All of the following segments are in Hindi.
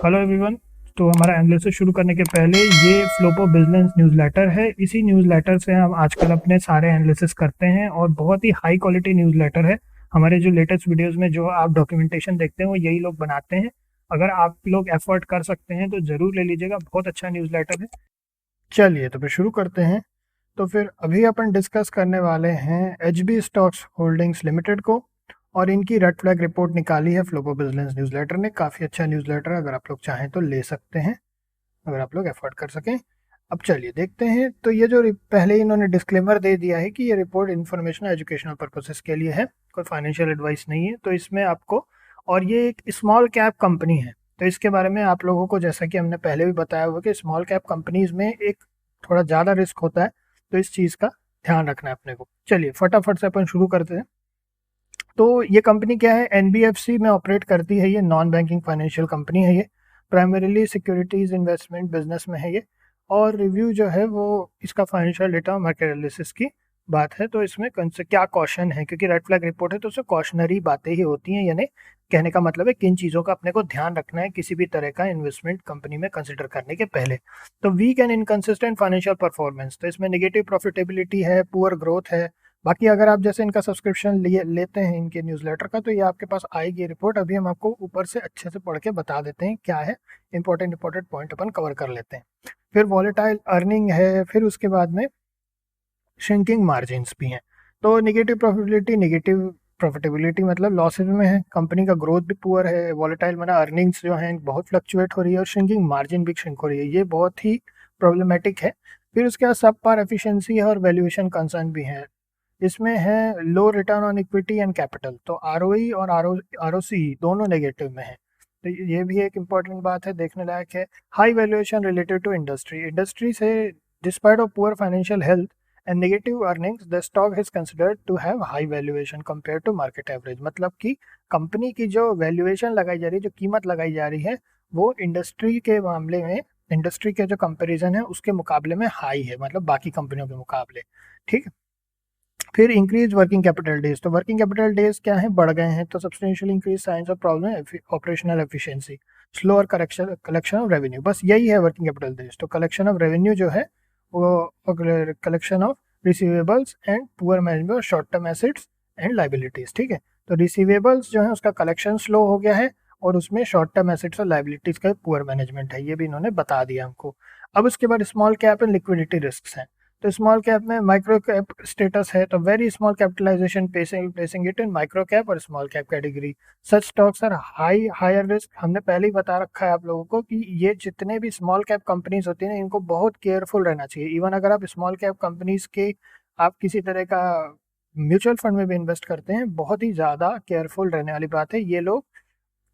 Hello everyone. तो हमारा एनालिसिस शुरू करने के पहले ये फ्लोपो बिजनेस न्यूज़लेटर है। इसी न्यूज़लेटर से हम आजकल अपने सारे एनालिसिस करते हैं और बहुत ही हाई क्वालिटी न्यूज़लेटर है। हमारे जो लेटेस्ट वीडियोस में जो आप डॉक्यूमेंटेशन देखते हैं वो यही लोग बनाते हैं। अगर आप लोग एफर्ट कर सकते हैं तो ज़रूर ले लीजिएगा, बहुत अच्छा न्यूज़लेटर है। चलिए तो फिर शुरू करते हैं। तो फिर अभी अपन डिस्कस करने वाले हैं एचबी स्टॉक्स होल्डिंग्स लिमिटेड को, और इनकी रेड फ्लैग रिपोर्ट निकाली है फ्लोबो बिजनेस न्यूज़लेटर ने। काफ़ी अच्छा न्यूज़लेटर है, अगर आप लोग चाहें तो ले सकते हैं, अगर आप लोग एफर्ट कर सकें। अब चलिए देखते हैं। तो ये जो पहले इन्होंने डिस्क्लेमर दे दिया है कि ये रिपोर्ट इन्फॉर्मेशन एजुकेशनल पर्पसेस के लिए है, कोई फाइनेंशियल एडवाइस नहीं है। तो इसमें आपको, और ये एक स्मॉल कैप कंपनी है, तो इसके बारे में आप लोगों को, जैसा कि हमने पहले भी बताया हुआ कि स्मॉल कैप कंपनीज में एक थोड़ा ज़्यादा रिस्क होता है, तो इस चीज़ का ध्यान रखना है अपने को। चलिए फटाफट से अपन शुरू करते हैं। तो ये कंपनी क्या है, एनबीएफसी में ऑपरेट करती है। ये नॉन बैंकिंग फाइनेंशियल कंपनी है। ये प्राइमरीली सिक्योरिटीज इन्वेस्टमेंट बिजनेस में है ये। और रिव्यू जो है वो इसका फाइनेंशियल डेटा मार्केट एनालिसिस की बात है। तो इसमें क्या कॉशन है, क्योंकि रेड फ्लैग रिपोर्ट है तो उसमें कॉशनरी बातें ही होती हैं, यानी कहने का मतलब है किन चीज़ों का अपने को ध्यान रखना है किसी भी तरह का इन्वेस्टमेंट कंपनी में कंसिडर करने के पहले। तो weak and inconsistent financial performance, तो इसमें नेगेटिव प्रॉफिटेबिलिटी है, पुअर ग्रोथ है। बाकी अगर आप जैसे इनका सब्सक्रिप्शन लेते हैं इनके न्यूज़लेटर का, तो ये आपके पास आएगी रिपोर्ट। अभी हम आपको ऊपर से अच्छे से पढ़ के बता देते हैं क्या है, इंपॉर्टेंट पॉइंट अपन कवर कर लेते हैं। फिर वॉलेटाइल अर्निंग है, फिर उसके बाद में श्रिंकिंग मार्जिन्स भी हैं। तो नेगेटिव प्रॉफिटेबिलिटी मतलब लॉसेज में है, कंपनी का ग्रोथ भी पुअर है, वॉलेटाइल मतलब अर्निंग्स जो हैं बहुत फ्लक्चुएट हो रही है, और श्रिंकिंग मार्जिन भी श्रिंक हो रही है, ये बहुत ही प्रॉब्लमेटिक है। फिर उसके बाद सब पार एफिशिएंसी है और वैल्यूएशन कंसर्न भी है। इसमें है low return on equity and capital, तो आरओई और आरओसी दोनों नेगेटिव में है। तो ये भी एक इम्पॉर्टेंट बात है, देखने लायक है। High valuation related to industry से despite of poor financial health and negative earnings the stock is considered to have high valuation compare to market average. मतलब कि कंपनी की जो वैल्यूएशन लगाई जा रही है, जो कीमत लगाई जा रही है, वो इंडस्ट्री के मामले में, इंडस्ट्री के जो कंपैरिजन है उसके मुकाबले में हाई है, मतलब बाकी कंपनियों के मुकाबले। ठीक है। फिर इंक्रीज वर्किंग कैपिटल डेज, तो वर्किंग कैपिटल डेज क्या है, बढ़ गए हैं। तो substantial increase science of problem operational efficiency, slower collection of revenue, बस यही है वर्किंग कैपिटल डेज। तो कलेक्शन ऑफ रेवेन्यू जो है वो collection of receivables and poor management of short term assets and liabilities. ठीक है। तो रिसीवेबल्स जो है उसका कलेक्शन स्लो हो गया है, और उसमें शॉर्ट टर्म एसेट्स और लाइबिलिटीज का पुअर मैनेजमेंट है, ये भी इन्होंने बता दिया हमको। अब उसके बाद small cap and liquidity risk हैं। तो स्मॉल कैप में माइक्रो कैप स्टेटस है, तो very small capitalisation placing it in micro cap और small cap category. Such stocks are higher risk. हमने पहले ही बता रखा है आप लोगों को कि ये जितने भी स्मॉल कैप कंपनीज होती हैं इनको बहुत केयरफुल रहना चाहिए। इवन अगर आप स्मॉल कैप कंपनीज के आप किसी तरह का म्यूचुअल फंड में भी इन्वेस्ट करते हैं, बहुत ही ज़्यादा केयरफुल रहने वाली बात है। ये लोग,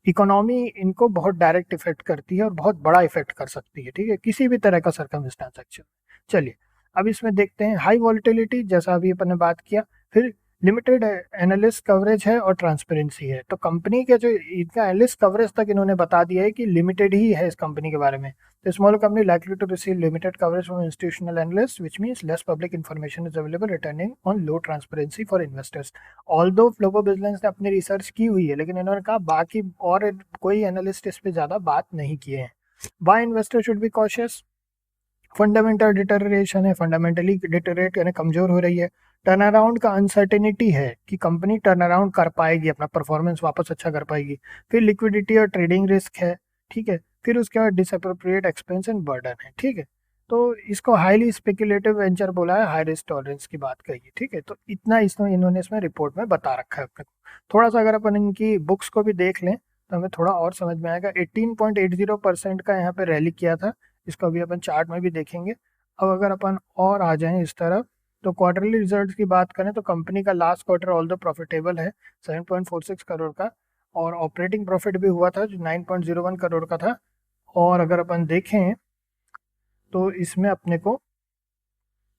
इकोनॉमी इनको बहुत डायरेक्ट इफेक्ट करती है और बहुत बड़ा इफेक्ट कर सकती है, ठीक है, किसी भी तरह का सरकमस्टेंस एक्शन। चलिए अब इसमें देखते हैं हाई वॉलिटिलिटी, जैसा अभी अपन ने बात किया। फिर लिमिटेड एनालिस्ट कवरेज है और ट्रांसपेरेंसी है। तो कंपनी के जो इनका एनालिस्ट कवरेज तक इन्होंने बता दिया है कि लिमिटेड ही है इस कंपनी के बारे में। तो small company likely to receive limited coverage from institutional analyst which means less public information is available returning on low transparency for investors. Although फ्लोबो बिजनेस ने अपनी रिसर्च की हुई है, लेकिन इन्होंने कहा बाकी और कोई एनालिस्ट इस पे ज़्यादा बात नहीं किए हैं। Why investor should be cautious, fundamental deterioration है, फंडामेंटली डिटेरिएट यानी कमजोर हो रही है। टर्न अराउंड का अनसर्टेनिटी है कि कंपनी टर्न अराउंड कर पाएगी, अपना परफॉर्मेंस वापस अच्छा कर पाएगी। फिर लिक्विडिटी और ट्रेडिंग रिस्क है। ठीक है। फिर उसके बाद डिसअप्रोप्रिएट एक्सपेंस एंड बर्डन है। ठीक है। तो इसको हाईली स्पेकुलेटिव वेंचर बोला है, हाई रिस्क टॉलरेंस की बात कही है। ठीक है। तो इतना इसमें इन्होंने इसमें रिपोर्ट में बता रखा है अपने को। थोड़ा सा अगर अपन इनकी बुक्स को भी देख लें तो हमें थोड़ा और समझ में आएगा। 18.80% का यहाँ पे रैली किया था, इसको अभी अपन चार्ट में भी देखेंगे। अब अगर अपन और आ जाएं इस तरफ, तो क्वार्टरली रिजल्ट्स की बात करें तो कंपनी का लास्ट क्वार्टर ऑल दो प्रॉफिटेबल है, 7.46 करोड़ का, और ऑपरेटिंग प्रॉफिट भी हुआ था जो 9.01 करोड़ का था। और अगर अपन देखें तो इसमें अपने को,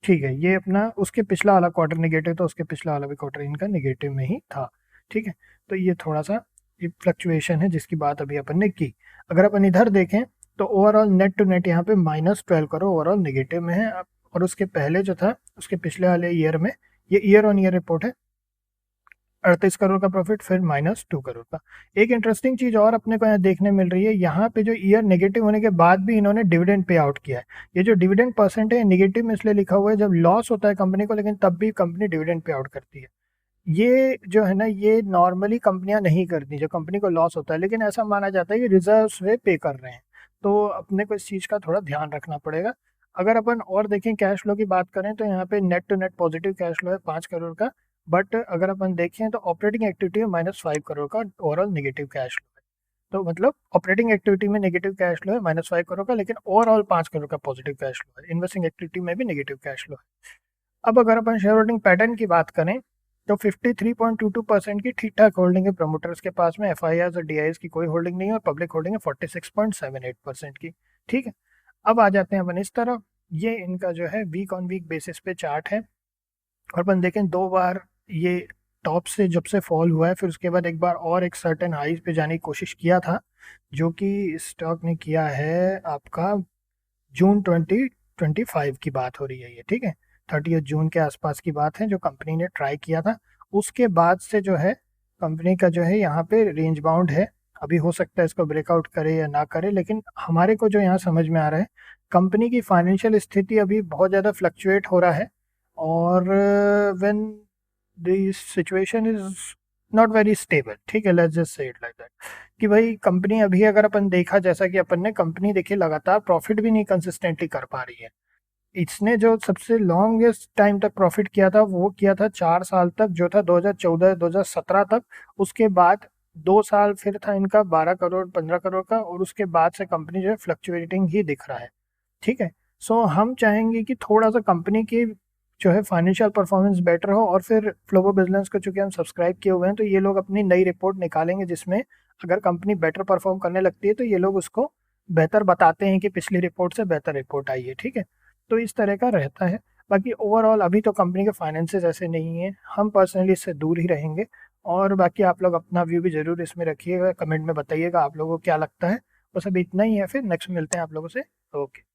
ठीक है, ये अपना उसके पिछला वाला क्वार्टर निगेटिव था, उसके पिछला वाला भी क्वार्टर इनका निगेटिव में ही था। ठीक है। तो ये थोड़ा सा ये फ्लक्चुएशन है जिसकी बात अभी अपन ने की। अगर अपन इधर देखें तो ओवरऑल नेट टू नेट यहाँ पे -12 करोड़ ओवरऑल निगेटिव में है। और उसके पहले जो था उसके पिछले वाले ईयर में, ये ईयर ऑन ईयर रिपोर्ट है, 38 करोड़ का प्रॉफिट, फिर -2 करोड़ का। एक इंटरेस्टिंग चीज और अपने को यहाँ देखने मिल रही है, यहाँ पे जो ईयर नेगेटिव होने के बाद भी इन्होंने डिविडेंड पे आउट किया है। ये जो डिविडेंड परसेंट है नेगेटिव में इसलिए लिखा हुआ है, जब लॉस होता है कंपनी को लेकिन तब भी कंपनी डिविडेंड पे आउट करती है। ये जो है ना, ये नॉर्मली कंपनियां नहीं करती जो कंपनी को लॉस होता है, लेकिन ऐसा माना जाता है कि रिजर्व्स वे पे कर रहे हैं। तो अपने को इस चीज़ का थोड़ा ध्यान रखना पड़ेगा। अगर अपन और देखें कैश फ्लो की बात करें तो यहाँ पे net to net positive cash flow है 5 करोड़ का। बट अगर अपन देखें तो ऑपरेटिंग एक्टिविटी में -5 करोड़ का ओवरऑल नेगेटिव कैश फ्लो है। तो मतलब ऑपरेटिंग एक्टिविटी में नेगेटिव कैश फ्लो है -5 करोड़ का, लेकिन ओवरऑल 5 करोड़ का पॉजिटिव कैश फ्लो है। इन्वेस्टिंग एक्टिविटी में भी नेगेटिव कैश फ्लो है। अब अगर अपन शेयर होल्डिंग पैटर्न की बात करें तो 53.22% की ठीक ठाक होल्डिंग है प्रमोटर्स के पास में। एफ और डी की कोई होल्डिंग नहीं है और पब्लिक होल्डिंग है 46.78% की। ठीक है, अब आ जाते हैं अपन इस तरफ। ये इनका जो है वीक ऑन वीक बेसिस पे चार्ट है, और अपन देखें 2 बार ये टॉप से जब से फॉल हुआ है, फिर उसके बाद एक बार और एक सर्टेन हाइज पे जाने की कोशिश किया था, जो कि स्टॉक ने किया है आपका जून 2025 की बात हो रही है ये। ठीक है, 30 जून के आसपास की बात है जो कंपनी ने ट्राई किया था। उसके बाद से जो है कंपनी का जो है यहाँ पे रेंज बाउंड है। अभी हो सकता है इसको ब्रेकआउट करे या ना करे, लेकिन हमारे को जो यहाँ समझ में आ रहा है कंपनी की फाइनेंशियल स्थिति अभी बहुत ज़्यादा फ्लक्चुएट हो रहा है। और when the situation is not very stable, ठीक है, let's just say it like that, कि भाई कंपनी अभी अगर अपन देखा, जैसा कि अपन ने कंपनी देखी लगातार प्रॉफिट भी नहीं कंसिस्टेंटली कर पा रही है। इसने जो सबसे लॉन्गेस्ट टाइम तक प्रॉफिट किया था वो किया था 4 साल तक, जो था 2014-2017 तक। उसके बाद 2 साल फिर था इनका 12 करोड़ 15 करोड़ का, और उसके बाद से कंपनी जो है फ्लक्चुएटिंग ही दिख रहा है। ठीक है, सो हम चाहेंगे कि थोड़ा सा कंपनी की जो है फाइनेंशियल परफॉर्मेंस बेटर हो, और फिर फ्लोबो बिजनेस को चूंकि हम सब्सक्राइब किए हुए हैं तो ये लोग अपनी नई रिपोर्ट निकालेंगे जिसमें अगर कंपनी बेटर परफॉर्म करने लगती है तो ये लोग उसको बेहतर बताते हैं कि पिछली रिपोर्ट से बेहतर रिपोर्ट आई है। ठीक है, तो इस तरह का रहता है। बाकी ओवरऑल अभी तो कंपनी के फाइनेंसेस ऐसे नहीं है, हम पर्सनली इससे दूर ही रहेंगे। और बाकी आप लोग अपना व्यू भी जरूर इसमें रखिएगा, कमेंट में बताइएगा आप लोगों को क्या लगता है। बस अभी इतना ही है, फिर नेक्स्ट मिलते हैं आप लोगों से। ओके।